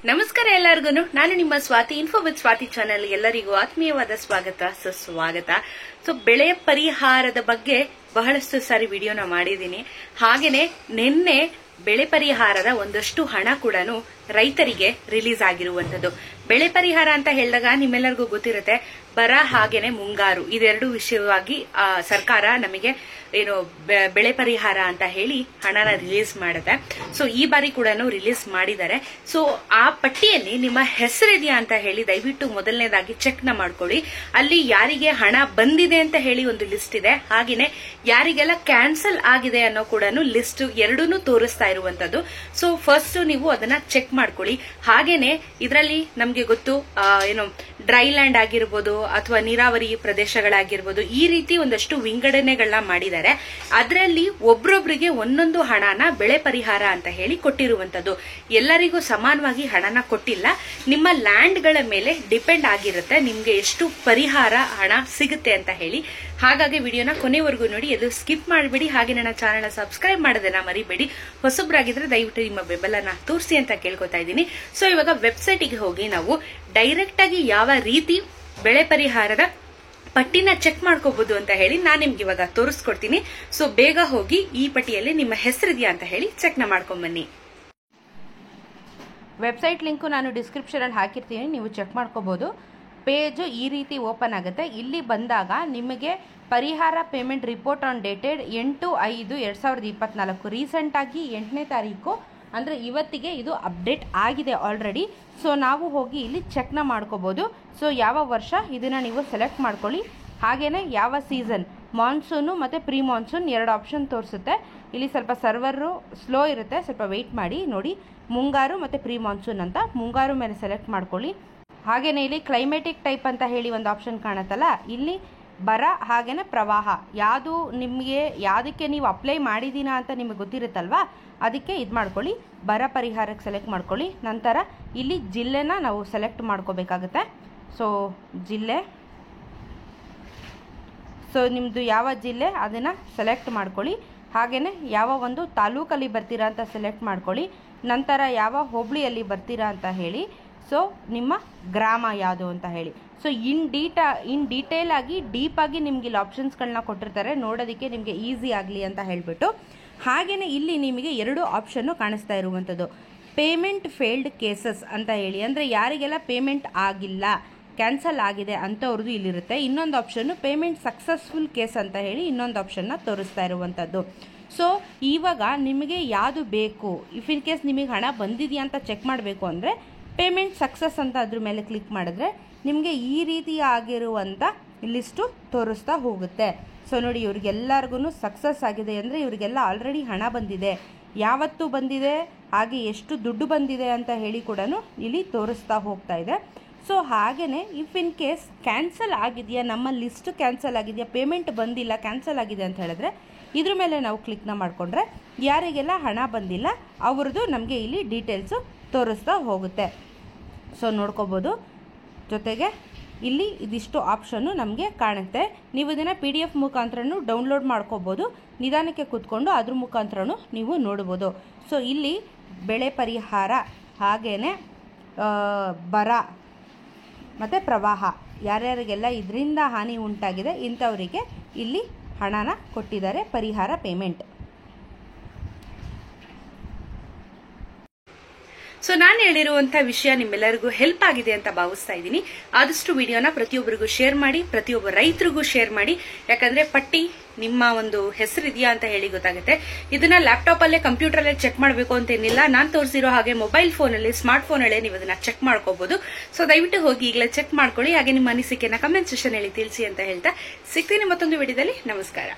ನಮಸ್ಕಾರ ಎಲ್ಲರಿಗೂ. ನಾನು ನಿಮ್ಮ Swathi info with Swathi channel ಎಲ್ಲರಿಗೂ ಆತ್ಮೀಯವಾದ ಸ್ವಾಗತ ಸುಸ್ವಾಗತ. ಬೆಳೆ ಪರಿಹಾರದ ಬಗ್ಗೆ ಬಹಳಷ್ಟು ಸಾರಿ ವಿಡಿಯೋನ ಮಾಡಿದ್ದೀನಿ. ಹಾಗೇನೆ ನಿನ್ನೆ ಬೆಳೆ ಪರಿಹಾರದ ಒಂದಷ್ಟು ಹಣ ಕೂಡ ರೈತರಿಗೆ ರಿಲೀಸ್ ಆಗಿರುವಂತದ್ದು. ಬೆಳೆ ಪರಿಹಾರ ಅಂತ ಹೇಳಿದಾಗ ನಿಮ್ಮೆಲ್ಲರಿಗೂ ಗೊತ್ತಿರುತ್ತೆ, ಬರ ಹಾಗೇನೆ ಮುಂಗಾರು ಇದೆರಡು ವಿಷಯವಾಗಿ ಸರ್ಕಾರ ನಮಗೆ ಏನು ಬೆಳೆ ಪರಿಹಾರ ಅಂತ ಹೇಳಿ ಹಣನ ರಿಲೀಸ್ ಮಾಡುತ್ತೆ. ಈ ಬಾರಿ ಕೂಡ ರಿಲೀಸ್ ಮಾಡಿದ್ದಾರೆ. ಆ ಪಟ್ಟಿಯಲ್ಲಿ ನಿಮ್ಮ ಹೆಸರಿದೆಯಾ ಅಂತ ಹೇಳಿ ದಯವಿಟ್ಟು ಮೊದಲನೇದಾಗಿ ಚೆಕ್ ನ ಮಾಡ್ಕೊಳ್ಳಿ. ಅಲ್ಲಿ ಯಾರಿಗೆ ಹಣ ಬಂದಿದೆ ಅಂತ ಹೇಳಿ ಒಂದು ಲಿಸ್ಟ್ ಇದೆ, ಹಾಗೇನೆ ಯಾರಿಗೆಲ್ಲ ಕ್ಯಾನ್ಸಲ್ ಆಗಿದೆ ಅನ್ನೋ ಕೂಡ ಲಿಸ್ಟ್ ಎರಡೂ ತೋರಿಸ್ತಾ ಇರುವಂತದ್ದು. ಫಸ್ಟ್ ನೀವು ಅದನ್ನ ಚೆಕ್ ಮಾಡ್ಕೊಳ್ಳಿ. ಹಾಗೇನೆ ಇದರಲ್ಲಿ ನಮ್ಗೆ ಗೊತ್ತು ಏನು ಡ್ರೈ ಲ್ಯಾಂಡ್ ಆಗಿರ್ಬೋದು ಅಥವಾ ನೀರಾವರಿ ಪ್ರದೇಶಗಳಾಗಿರ್ಬೋದು, ಈ ರೀತಿ ಒಂದಷ್ಟು ವಿಂಗಡಣೆಗಳನ್ನ ಮಾಡಿದ್ದಾರೆ. ಅದರಲ್ಲಿ ಒಬ್ರೊಬ್ರಿಗೆ ಒಂದೊಂದು ಹಣನ ಬೆಳೆ ಪರಿಹಾರ ಅಂತ ಹೇಳಿ ಕೊಟ್ಟಿರುವಂತದ್ದು. ಎಲ್ಲರಿಗೂ ಸಮಾನವಾಗಿ ಹಣನ ಕೊಟ್ಟಿಲ್ಲ. ನಿಮ್ಮ ಲ್ಯಾಂಡ್ ಗಳ ಮೇಲೆ ಡಿಪೆಂಡ್ ಆಗಿರುತ್ತೆ ನಿಮ್ಗೆ ಎಷ್ಟು ಪರಿಹಾರ ಹಣ ಸಿಗುತ್ತೆ ಅಂತ ಹೇಳಿ. ಹಾಗಾಗಿ ವಿಡಿಯೋನ ಕೊನೆವರೆಗೂ ನೋಡಿ, ಅದು ಸ್ಕಿಪ್ ಮಾಡಬೇಡಿ. ಹಾಗೆ ನನ್ನ ಚಾನೆಲ್ ಸಬ್ಸ್ಕ್ರೈಬ್ ಮಾಡೋದನ್ನ ಮರಿಬೇಡಿ. ಹೊಸಬ್ರಾಗಿದ್ರೆ ದಯವಿಟ್ಟು ನಿಮ್ಮ ಬೆಂಬಲನ ತೋರಿಸಿ ಅಂತ ಕೇಳ್ಕೊತಾ ಇದ್ದೀನಿ. ಇವಾಗ ವೆಬ್ಸೈಟ್ ಗೆ ಹೋಗಿ ನಾವು ಡೈರೆಕ್ಟ್ ಆಗಿ ಯಾವ ರೀತಿ ಬೆಳೆ ಪರಿಹಾರದ ಪಟ್ಟಿನ ಚೆಕ್ ಮಾಡ್ಕೋಬಹುದು ಅಂತ ಹೇಳಿ ನಾನು ನಿಮ್ಗೆ ಇವಾಗ ತೋರಿಸ್ಕೊಡ್ತೀನಿ. ಬೇಗ ಹೋಗಿ ಈ ಪಟ್ಟಿಯಲ್ಲಿ ನಿಮ್ಮ ಹೆಸರಿದೆಯಾ ಅಂತ ಹೇಳಿ ಚೆಕ್ ನ ಮಾಡ್ಕೊಂಡ್ ಬನ್ನಿ. ವೆಬ್ಸೈಟ್ ಲಿಂಕ್ ನಾನು ಡಿಸ್ಕ್ರಿಪ್ಷನ್ ಅಲ್ಲಿ ಹಾಕಿರ್ತೀನಿ, ನೀವು ಚೆಕ್ ಮಾಡ್ಕೋಬಹುದು. ಪೇಜ್ ಈ ರೀತಿ ಓಪನ್ ಆಗುತ್ತೆ. ಇಲ್ಲಿ ಬಂದಾಗ ನಿಮಗೆ ಪರಿಹಾರ payment report on dated 8/5/2024 recent ಆಗಿ 8ನೇ ತಾರೀಕು ಅಂದ್ರೆ ಇವತ್ತಿಗೆ ಇದು ಅಪ್ಡೇಟ್ ಆಗಿದೆ ಆಲ್ರೆಡಿ. ನಾವು ಹೋಗಿ ಇಲ್ಲಿ ಚೆಕ್ ನ ಮಾಡ್ಕೋಬಹುದು. ಯಾವ ವರ್ಷ ಇದನ್ನ ನೀವು ಸೆಲೆಕ್ಟ್ ಮಾಡ್ಕೊಳ್ಳಿ. ಹಾಗೇನೆ ಯಾವ ಸೀಸನ್, ಮಾನ್ಸೂನು ಮತ್ತೆ ಪ್ರೀ ಮಾನ್ಸೂನ್ ಎರಡು ಆಪ್ಷನ್ ತೋರಿಸುತ್ತೆ. ಇಲ್ಲಿ ಸ್ವಲ್ಪ ಸರ್ವರು ಸ್ಲೋ ಇರುತ್ತೆ, ಸ್ವಲ್ಪ ವೆಯ್ಟ್ ಮಾಡಿ. ನೋಡಿ, ಮುಂಗಾರು ಮತ್ತೆ ಪ್ರೀ ಮಾನ್ಸೂನ್ ಅಂತ ಮುಂಗಾರು ಮೇಲೆ ಸೆಲೆಕ್ಟ್ ಮಾಡ್ಕೊಳ್ಳಿ. ಹಾಗೇನೆ ಇಲ್ಲಿ ಕ್ಲೈಮೇಟಿಕ್ ಟೈಪ್ ಅಂತ ಹೇಳಿ ಒಂದು ಆಪ್ಷನ್ ಕಾಣುತ್ತಲ್ಲ, ಇಲ್ಲಿ ಬರ ಹಾಗೇನೆ ಪ್ರವಾಹ ಯಾವುದು ನಿಮಗೆ ಯಾವುದಕ್ಕೆ ನೀವು ಅಪ್ಲೈ ಮಾಡಿದೀನಾ ಅಂತ ನಿಮಗೆ ಗೊತ್ತಿರುತ್ತಲ್ವಾ, ಅದಕ್ಕೆ ಇದು ಮಾಡ್ಕೊಳ್ಳಿ. ಬರ ಪರಿಹಾರಕ್ಕೆ ಸೆಲೆಕ್ಟ್ ಮಾಡ್ಕೊಳ್ಳಿ. ನಂತರ ಇಲ್ಲಿ ಜಿಲ್ಲೆನ ನಾವು ಸೆಲೆಕ್ಟ್ ಮಾಡ್ಕೋಬೇಕಾಗುತ್ತೆ. ಜಿಲ್ಲೆ, ನಿಮ್ಮದು ಯಾವ ಜಿಲ್ಲೆ ಅದನ್ನು ಸೆಲೆಕ್ಟ್ ಮಾಡ್ಕೊಳ್ಳಿ. ಹಾಗೆಯೇ ಯಾವ ಒಂದು ತಾಲೂಕಲ್ಲಿ ಬರ್ತೀರಾ ಅಂತ ಸೆಲೆಕ್ಟ್ ಮಾಡ್ಕೊಳ್ಳಿ. ನಂತರ ಯಾವ ಹೋಬಳಿಯಲ್ಲಿ ಬರ್ತೀರಾ ಅಂತ ಹೇಳಿ. ನಿಮ್ಮ ಗ್ರಾಮ ಯಾವುದು ಅಂತ ಹೇಳಿ. ಇನ್ ಡೀಟೇಲ್ ಆಗಿ ಡೀಪ್ ಆಗಿ ನಿಮ್ಗೆ ಇಲ್ಲಿ ಆಪ್ಷನ್ಸ್ಗಳನ್ನ ಕೊಟ್ಟಿರ್ತಾರೆ, ನೋಡೋದಕ್ಕೆ ನಿಮಗೆ ಈಸಿ ಆಗಲಿ ಅಂತ ಹೇಳಿಬಿಟ್ಟು. ಹಾಗೆಯೇ ಇಲ್ಲಿ ನಿಮಗೆ ಎರಡು ಆಪ್ಷನ್ನು ಕಾಣಿಸ್ತಾ ಇರುವಂಥದ್ದು, ಪೇಮೆಂಟ್ ಫೇಲ್ಡ್ ಕೇಸಸ್ ಅಂತ ಹೇಳಿ. ಅಂದರೆ ಯಾರಿಗೆಲ್ಲ ಪೇಮೆಂಟ್ ಆಗಿಲ್ಲ, ಕ್ಯಾನ್ಸಲ್ ಆಗಿದೆ ಅಂಥವ್ರದ್ದು ಇಲ್ಲಿರುತ್ತೆ. ಇನ್ನೊಂದು ಆಪ್ಷನ್ನು ಪೇಮೆಂಟ್ ಸಕ್ಸಸ್ಫುಲ್ ಕೇಸ್ ಅಂತ ಹೇಳಿ ಇನ್ನೊಂದು ಆಪ್ಷನ್ನ ತೋರಿಸ್ತಾ ಇರುವಂಥದ್ದು. ಇವಾಗ ನಿಮಗೆ ಯಾವುದು ಬೇಕು, ಇಫ್ ಇನ್ ಕೇಸ್ ನಿಮಗೆ ಹಣ ಬಂದಿದೆಯಾ ಅಂತ ಚೆಕ್ ಮಾಡಬೇಕು ಅಂದರೆ ಪೇಮೆಂಟ್ ಸಕ್ಸಸ್ ಅಂತ ಅದ್ರ ಮೇಲೆ ಕ್ಲಿಕ್ ಮಾಡಿದ್ರೆ ನಿಮಗೆ ಈ ರೀತಿ ಆಗಿರುವಂಥ ಲಿಸ್ಟು ತೋರಿಸ್ತಾ ಹೋಗುತ್ತೆ. ನೋಡಿ, ಇವ್ರಿಗೆಲ್ಲರಿಗೂ ಸಕ್ಸಸ್ ಆಗಿದೆ ಅಂದರೆ ಇವರಿಗೆಲ್ಲ ಆಲ್ರೆಡಿ ಹಣ ಬಂದಿದೆ, ಯಾವತ್ತು ಬಂದಿದೆ, ಹಾಗೆ ಎಷ್ಟು ದುಡ್ಡು ಬಂದಿದೆ ಅಂತ ಹೇಳಿ ಕೂಡ ಇಲ್ಲಿ ತೋರಿಸ್ತಾ ಹೋಗ್ತಾ ಇದೆ. ಹಾಗೆಯೇ ಇಫ್ ಇನ್ ಕೇಸ್ ಕ್ಯಾನ್ಸಲ್ ಆಗಿದೆಯಾ, ನಮ್ಮ ಲಿಸ್ಟ್ ಕ್ಯಾನ್ಸಲ್ ಆಗಿದೆಯಾ, ಪೇಮೆಂಟ್ ಬಂದಿಲ್ಲ ಕ್ಯಾನ್ಸಲ್ ಆಗಿದೆ ಅಂತ ಹೇಳಿದ್ರೆ ಇದ್ರ ಮೇಲೆ ನಾವು ಕ್ಲಿಕ್ನ ಮಾಡಿಕೊಂಡ್ರೆ ಯಾರಿಗೆಲ್ಲ ಹಣ ಬಂದಿಲ್ಲ ಅವ್ರದ್ದು ನಮಗೆ ಇಲ್ಲಿ ಡೀಟೇಲ್ಸು ತೋರಿಸ್ತಾ ಹೋಗುತ್ತೆ. ನೋಡ್ಕೋಬೋದು. ಜೊತೆಗೆ ಇಲ್ಲಿ ಇದಿಷ್ಟು ಆಪ್ಷನ್ನು ನಮಗೆ ಕಾಣುತ್ತೆ. ನೀವು ಇದನ್ನು PDF ಮುಖಾಂತರನೂ ಡೌನ್ಲೋಡ್ ಮಾಡ್ಕೋಬೋದು. ನಿಧಾನಕ್ಕೆ ಕೂತ್ಕೊಂಡು ಅದ್ರ ಮುಖಾಂತರನೂ ನೀವು ನೋಡ್ಬೋದು. ಇಲ್ಲಿ ಬೆಳೆ ಪರಿಹಾರ ಹಾಗೇನೆ ಬರ ಮತ್ತು ಪ್ರವಾಹ ಯಾರ್ಯಾರಿಗೆಲ್ಲ ಇದರಿಂದ ಹಾನಿ ಉಂಟಾಗಿದೆ ಇಂಥವರಿಗೆ ಇಲ್ಲಿ ಹಣನ ಕೊಟ್ಟಿದ್ದಾರೆ, ಪರಿಹಾರ ಪೇಮೆಂಟ್. ನಾನು ಹೇಳಿರುವಂತ ವಿಷಯ ನಿಮ್ಮೆಲ್ಲರಿಗೂ ಹೆಲ್ಪ್ ಆಗಿದೆ ಅಂತ ಭಾವಿಸ್ತಾ ಇದ್ದೀನಿ. ಆದಷ್ಟು ವಿಡಿಯೋನ ಪ್ರತಿಯೊಬ್ಬರಿಗೂ ಶೇರ್ ಮಾಡಿ, ಪ್ರತಿಯೊಬ್ಬ ರೈತರಿಗೂ ಶೇರ್ ಮಾಡಿ. ಯಾಕಂದ್ರೆ ಪಟ್ಟಿ ನಿಮ್ಮ ಒಂದು ಹೆಸರಿದೆಯಾ ಅಂತ ಹೇಳಿ ಗೊತ್ತಾಗುತ್ತೆ. ಇದನ್ನ ಲ್ಯಾಪ್ಟಾಪ್ ಅಲ್ಲೇ ಕಂಪ್ಯೂಟರ್ ಅಲ್ಲೇ ಚೆಕ್ ಮಾಡಬೇಕು ಅಂತೇನಿಲ್ಲ. ನಾನು ತೋರಿಸಿರೋ ಹಾಗೆ ಮೊಬೈಲ್ ಫೋನಲ್ಲಿ, ಸ್ಮಾರ್ಟ್ ಫೋನ್ ಅಲ್ಲೇ ನೀವು ಅದನ್ನ ಚೆಕ್ ಮಾಡ್ಕೋಬಹುದು. ದಯವಿಟ್ಟು ಹೋಗಿ ಈಗಲೇ ಚೆಕ್ ಮಾಡ್ಕೊಳ್ಳಿ. ಹಾಗೆ ನಿಮ್ಮ ಅನಿಸಿಕೆನ ಕಮೆಂಟ್ ಸೆಕ್ಷನ್ ಹೇಳಿ ತಿಳಿಸಿ ಅಂತ ಹೇಳ್ತಾ ಸಿಗ್ತೀನಿ ಮತ್ತೊಂದು ವಿಡಿಯೋದಲ್ಲಿ. ನಮಸ್ಕಾರ.